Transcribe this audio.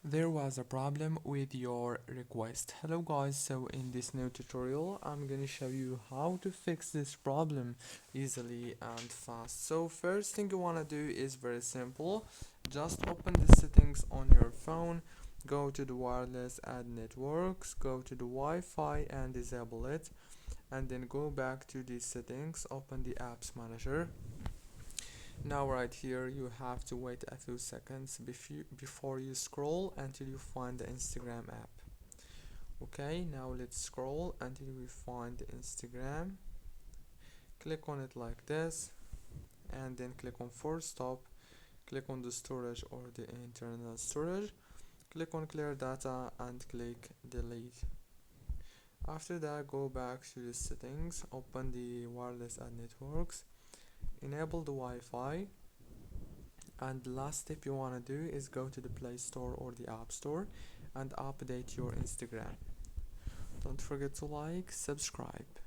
There was a problem with your request. Hello guys, so in this new tutorial I'm gonna show you how to fix this problem easily and fast. So first thing you wanna do is very simple. Just open the settings on your phone, go to the wireless, add networks, go to the Wi-Fi and disable it, and then go back to the settings, open the apps manager. Now right here you have to wait a few seconds before you scroll until you find the Instagram app. Okay, now let's scroll until we find the Instagram. Click on it like this and then click on force stop. Click on the storage or the internal storage. Click on clear data and click delete. After that, go back to the settings, open the wireless and networks, enable the Wi-Fi, and the last step you want to do is go to the Play Store or the App Store and update your Instagram. Don't forget to like, subscribe.